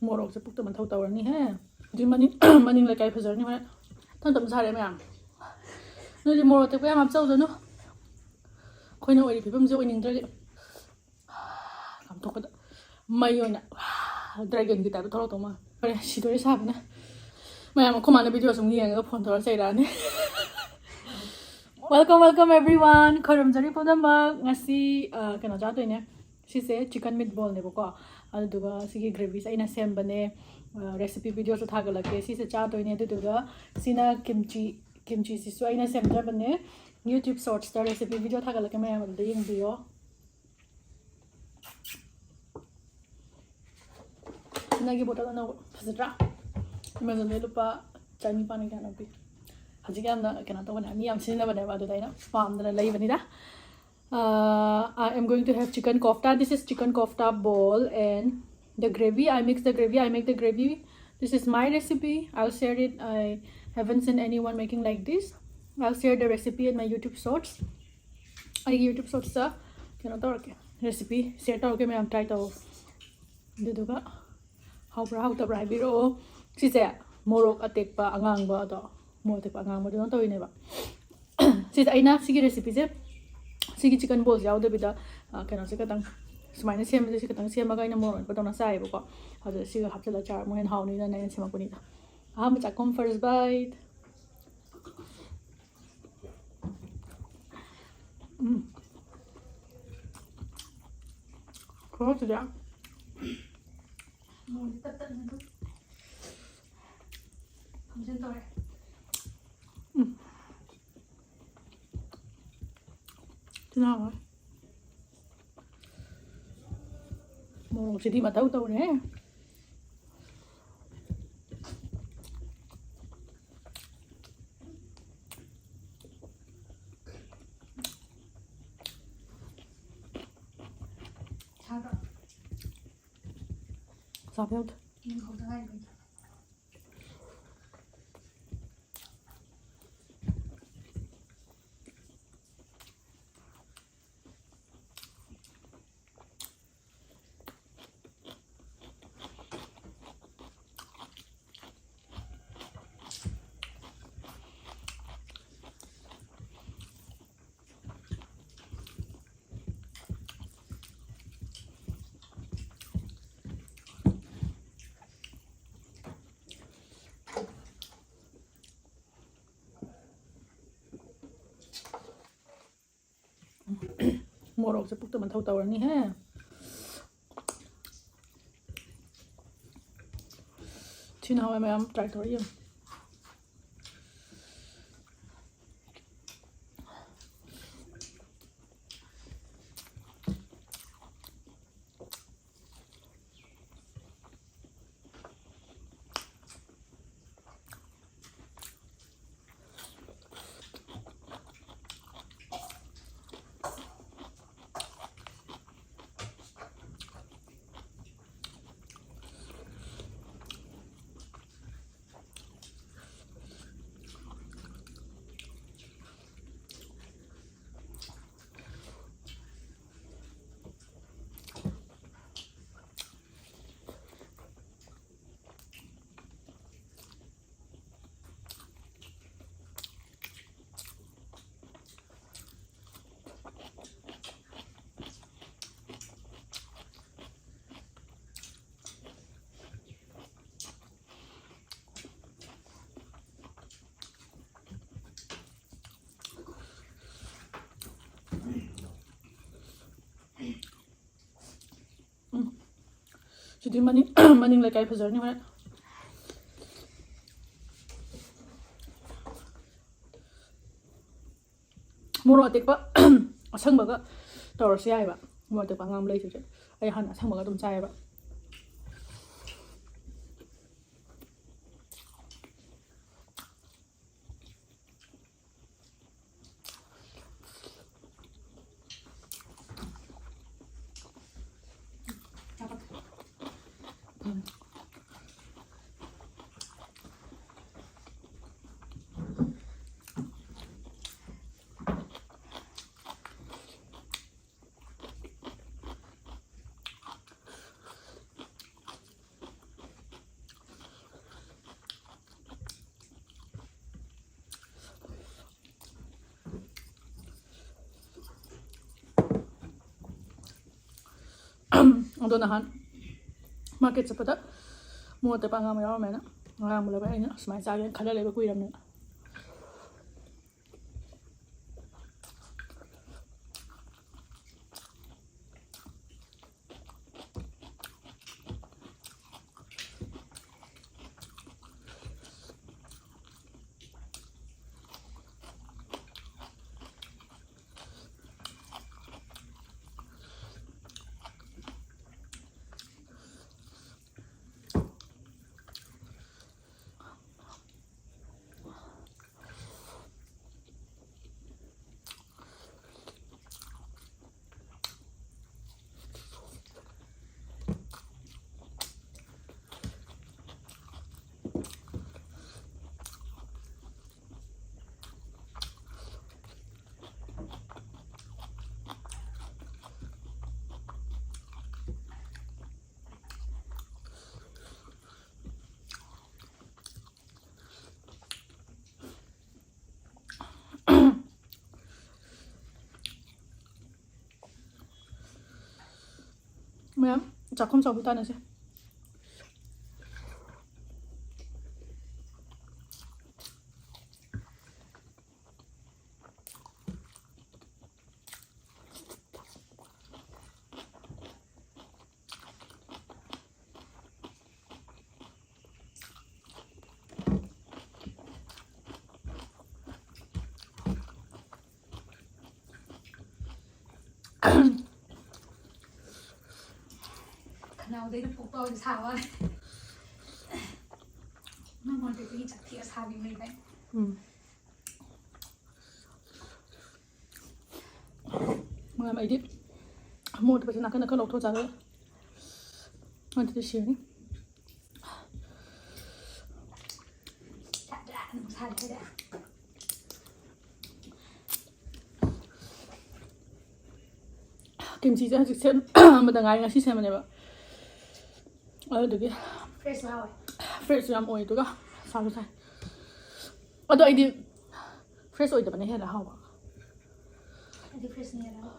मोरोक से पुक तो मन थौता वरनी है जी मनिंग ले काय फजरनी है थन तम सारे मैम नो जी मोरोक ते पे हम चौ जनो खोइना ओरि फिबम जे ओइनिंग द्रगे काम तो कदा मई ओना ड्रैगन की टाइप थोड़ा तो मा अरे सिदोरे साबना मैम खोमाना वीडियो सम येंगा फोन थोड़ा सैराने welcome everyone खरमजरी पुनमक ngasi kena jatoine sise chicken meatball ne bako aduga sigi gravy sa ina sem bane recipe video so thagalake sise chatoine aduga sina kimchi sisu ina sem ja bane youtube shorts ta recipe video thagalake mayam da yeng biyo nagi bottle na fazra imagine le lupa chani pani kana bi hajik amna kana to bana mi am sinna bana ba do daina farm da lai bani da I am going to have chicken kofta. This is chicken kofta bowl and the gravy. I make the gravy. This is my recipe. I'll share it. I haven't seen anyone making like this. I'll share the recipe in my YouTube shorts. I YouTube shorts sa kena to okay recipe share to okay I'm try to do ga how ta biro si se morok atek pa angang ba to mo te pa angang mo don to ine ba si aina sigi recipe je sigi chicken balls yaw de bida kena se katang sumaina sem de se katang sem ga ina mo ba to na sai ba ko adu siga hapla char mo hen haw ni na na sem ko ni da ma cha come first bite Kau tu dia. Mau ditetap nanti. Macam tu eh. Kenapa? Mau sedih mata tahu ni. Sampai ut. मोरोक से पुक तो मन थौता वरनी है छिना हुआ मैं हम try कर रही हूँ Jadi maning le kai phazar ni ma moro atek pa asang ba ga tor si ai ba mo te pa ngam le chu ai han asang ba ga dum chai ba ꯑꯗꯣ ꯅꯍꯥꯟ market ꯆꯠꯄꯗ ꯃꯣꯔꯣꯛ ꯑꯇꯦꯛꯄ ꯑꯉꯥꯡꯕ ꯌꯥꯎꯔꯝꯃꯦꯅ ꯑꯉꯥꯡꯕ ꯂꯩꯕ ꯑꯩꯅ ꯁꯨꯃꯥꯏꯅ ꯆꯥꯒꯦꯅ ꯈꯜꯂ ꯂꯩꯕ ꯀꯨꯏꯔꯕꯅꯤꯅ ꯃꯌꯥꯝ ꯆꯥꯛꯈꯨꯝ ꯆꯥꯎꯕꯤ ꯇꯥꯟꯅꯁꯦ nào đấy được phục tôi thì sao ơi nó còn cái chặt thìa sao bị mình đấy mà mày đi mua thì phải nãy cái lẩu thôi ra đấy mà thì xíu chặt ra nó sao thế đấy kimchi sẽ dịch xem mà đằng ngày ngày xem mà này bạn được cái fresh nào fresh làm oi tụi cả sao sai ở đây đi fresh oi tập này hết là hao à đi fresh này đâu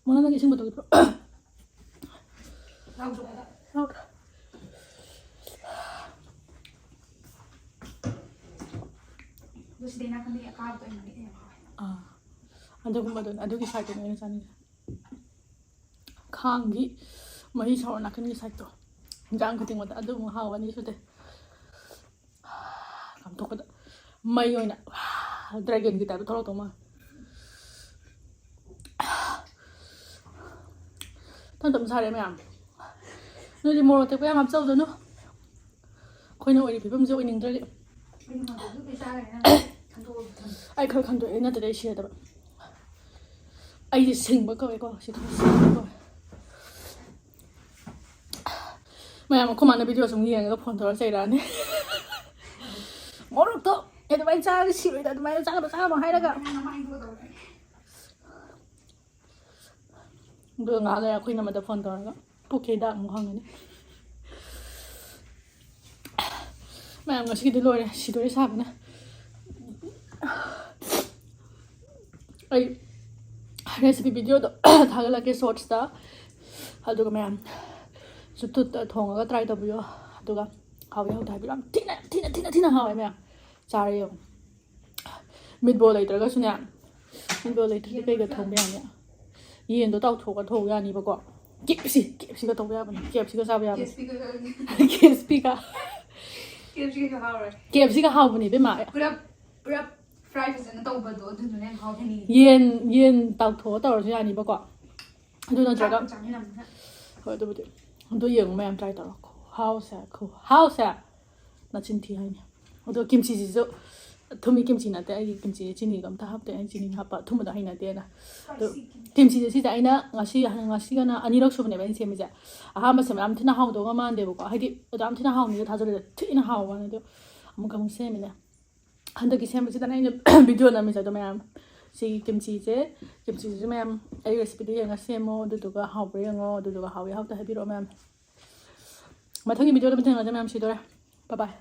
Mana lagi sih betul bro? rau rồi đó Rau. lúc đấy nó còn đi cao tôi mà đi ꯑꯗꯨꯒꯨꯝꯕꯗꯨꯅ ꯑꯗꯨꯒꯤ ꯁꯥꯏꯠꯇꯨꯅ ꯑꯩꯅ ꯆꯥꯅꯤꯡꯉꯦ ꯈꯥꯡꯒꯤ ꯃꯍꯤ sour ꯅꯥꯀꯟꯒꯤ ꯁꯥꯏꯠꯇꯣ ꯍꯤꯟꯖꯥꯡ ꯈꯨꯗꯤꯡꯃꯛꯇ ꯑꯗꯨꯝ ꯍꯥꯎꯕꯅꯤ ꯁꯨꯗꯦ ꯀꯥꯝꯊꯣꯛꯄꯗ ꯃꯩ ꯑꯣꯏꯅ ꯗ꯭ꯔꯥꯒꯟꯒꯤ ꯇꯥꯏꯞꯇ ꯊꯣꯛꯂꯛꯇꯧ ꯃꯥꯜꯂꯦ ꯇꯝ ꯁꯥꯔꯦ ꯃꯌꯥꯝ ꯅꯣꯏꯗꯤ ꯃꯣꯔꯣꯛ ꯇꯦꯛꯄ ꯌꯥꯝ ꯍꯥꯞꯆꯧꯗꯅꯨ ꯑꯩꯈꯣꯏꯅ ꯑꯣꯏꯔꯤ ꯐꯤꯕꯝꯁꯦ ꯑꯣꯏꯅꯤꯡꯗ꯭ꯔꯗꯤ ꯑꯩ ꯈꯔ ꯈꯪꯗꯣꯛꯑꯦ ꯅꯠꯇ꯭ꯔꯗꯤ ꯑꯩ ꯁꯤꯔꯗꯕ ꯑꯩꯁꯦ ꯁꯤꯡꯕ ꯀꯧꯋꯦꯀꯣ ꯁꯤ ꯈꯔ ꯁꯤꯡꯕ ꯀꯧꯋꯦ ꯃꯌꯥꯝ ꯑꯩꯈꯣꯏ ꯃꯥꯅ ꯚꯤꯗꯤꯑꯣ ꯁꯨꯝ ꯌꯦꯡꯉꯒ ꯐꯣꯟ ꯇꯧꯔ ꯆꯩꯔꯛꯑꯅꯤ ꯃꯣꯔꯣꯛꯇꯣ ꯑꯗꯨꯃꯥꯏꯅ ꯆꯥꯔꯒ ꯁꯤꯔꯣꯏꯗ ꯑꯗꯨꯃꯥꯏꯅ ꯆꯥꯒꯅꯣ ꯍꯥꯏꯔꯒ ꯑꯗꯨꯒ ꯉꯥꯏꯍꯥꯛ ꯂꯩꯔ ꯑꯩꯈꯣꯏ ꯅꯝꯕꯗ ꯐꯣꯟ ꯇꯧꯔꯒ ꯄꯨꯛꯀꯤ ꯍꯤꯗꯥꯛ ꯑꯃꯨꯛ ꯍꯪꯒꯅꯤ ꯃꯌꯥꯝ ꯉꯁꯤꯒꯤꯗꯤ ꯂꯣꯏꯔꯦ ꯁꯤꯗꯣꯔꯦ ꯁꯥꯕꯅ ꯑꯩ ꯔꯦꯁꯤꯄꯤ ꯚꯤꯗꯤꯑꯣꯗꯣ ꯊꯥꯒꯠꯂꯛꯀꯦ ꯁꯣꯔꯠꯁꯇ ꯑꯗꯨꯒ ꯃꯌꯥꯝ ꯌꯨꯇꯨꯕꯇ ꯊꯣꯡꯉꯒ ꯇ꯭ꯔꯥꯏ ꯇꯧꯕꯤꯌꯣ ꯑꯗꯨꯒ ꯍꯥꯎꯋꯤ ꯍꯥꯎꯇꯦ ꯍꯥꯏꯕꯤꯌꯨ ꯌꯥꯝ ꯊꯤꯅ ꯍꯥꯎꯋꯦ ꯃꯌꯥꯝ ꯆꯥꯔ ꯌꯦꯡꯉꯨ ꯃꯤꯠꯕꯣꯜ ꯂꯩꯇ꯭ꯔꯒꯁꯨꯅꯦ ꯃꯤꯠꯕꯣꯜ ꯂꯩꯇ꯭ꯔꯗꯤ ꯀꯩꯒ ꯊꯣꯡꯕ ꯌꯥꯅꯤ ꯌꯦꯟꯗꯣ ꯇꯥꯎꯊꯣꯛꯑꯒ ꯊꯣꯡꯕ ꯌꯥꯅꯤꯕꯀꯣ KFCꯒ ꯇꯧꯕ ꯌꯥꯕꯅꯤ KFCꯒ ꯆꯥꯕ ꯌꯥꯕꯅꯤ KFCꯒ ꯍꯥꯎꯕꯅꯤ ꯏꯕꯦꯝꯃ ꯄꯨꯔꯞ ꯐ꯭ꯔꯥꯏ ꯐꯖꯅ ꯇꯧꯕꯗꯣ ꯑꯗꯨꯗꯨꯅ ꯌꯥꯝ ꯍꯥꯎꯕꯅꯤ ꯌꯦꯟ ꯇꯥꯎꯊꯣꯛꯑ ꯇꯧꯔꯁꯨ ꯌꯥꯅꯤꯕꯀꯣ ꯑꯗꯨ ꯅꯠꯇ꯭ꯔꯒ ꯍꯣꯏ ꯑꯗꯨꯕꯨꯗꯤ ꯑꯗꯨ ꯌꯦꯡꯉꯨ ꯃꯌꯥꯝ ꯇ꯭ꯔꯥꯏ ꯇꯧꯔꯣ ꯍꯥꯎꯁꯦ ꯅꯆꯤꯟ ꯊꯤ ꯍꯥꯏꯅꯤ ꯑꯗꯣ ꯀꯤꯝꯆꯤꯁꯤꯁꯨ ꯊꯨꯝꯃꯤ ꯀꯤꯝꯆꯤ ꯅꯠꯇꯦ ꯑꯩꯒꯤ ꯀꯤꯝꯆꯤ ꯆꯤꯅꯤꯒ ꯑꯝꯇ ꯍꯥꯞꯇꯦ ꯑꯩ ꯆꯤꯅꯤ ꯍꯥꯞꯄ ꯑꯊꯨꯝꯕꯗꯣ ꯍꯩꯅꯗꯦꯅ ꯑꯗꯣ ꯀꯤꯝꯆꯤꯁꯦ ꯁꯤꯁꯦ ꯑꯩꯅ ꯉꯁꯤꯒꯅ ꯑꯅꯤꯔꯛ ꯁꯨꯕꯅꯦꯕ ꯑꯩꯅ ꯁꯦꯝꯃꯤꯁꯦ ꯑꯍꯥꯟꯕ ꯁꯦꯝꯕ ꯌꯥꯝ ꯊꯤꯅ ꯍꯥꯎꯗꯧꯒ ꯃꯥꯟꯗꯦꯕꯀꯣ ꯍꯥꯏꯗꯤ ꯑꯗꯣ ꯌꯥꯝ ꯊꯤꯅ ꯍꯥꯎꯅꯤꯒ ꯊꯥꯖꯜꯂꯦ ꯊꯤꯅ ꯍꯥꯎꯕꯅꯤ ꯑꯗꯣ ꯑꯃꯨꯛ ꯁꯦꯝꯃꯤꯅꯦ ꯍꯟꯗꯛꯀꯤ ꯁꯦꯝꯕꯁꯤꯗꯅ ꯑꯩꯅ ꯚꯤꯗꯤꯑꯣ ꯅꯝꯃꯤꯁꯦ ꯑꯗꯣ ꯃꯌꯥꯝ ꯁꯤꯒꯤ ꯀꯤꯝꯆꯤꯁꯤꯁꯨ ꯃꯌꯥꯝ ꯑꯩ ꯔꯦꯁꯤꯄꯤꯗꯣ ꯌꯦꯡꯉ ꯁꯦꯝꯃꯣ ꯑꯗꯨꯗꯨꯒ ꯍꯥꯎꯕ꯭ꯔꯥ ꯌꯦꯡꯉꯣ ꯑꯗꯨꯗꯨꯒ ꯍꯥꯎꯋꯤ ꯍꯥꯎꯇ ꯍꯥꯏꯕꯤꯔꯛꯑꯣ ꯃꯌꯥꯝ ꯃꯊꯪꯒꯤ ꯚꯤꯗꯤꯑꯣꯗ ꯊꯦꯡꯅꯁꯦ ꯃꯌꯥꯝ ꯁꯤꯗꯣꯔꯦ ꯕꯥꯏ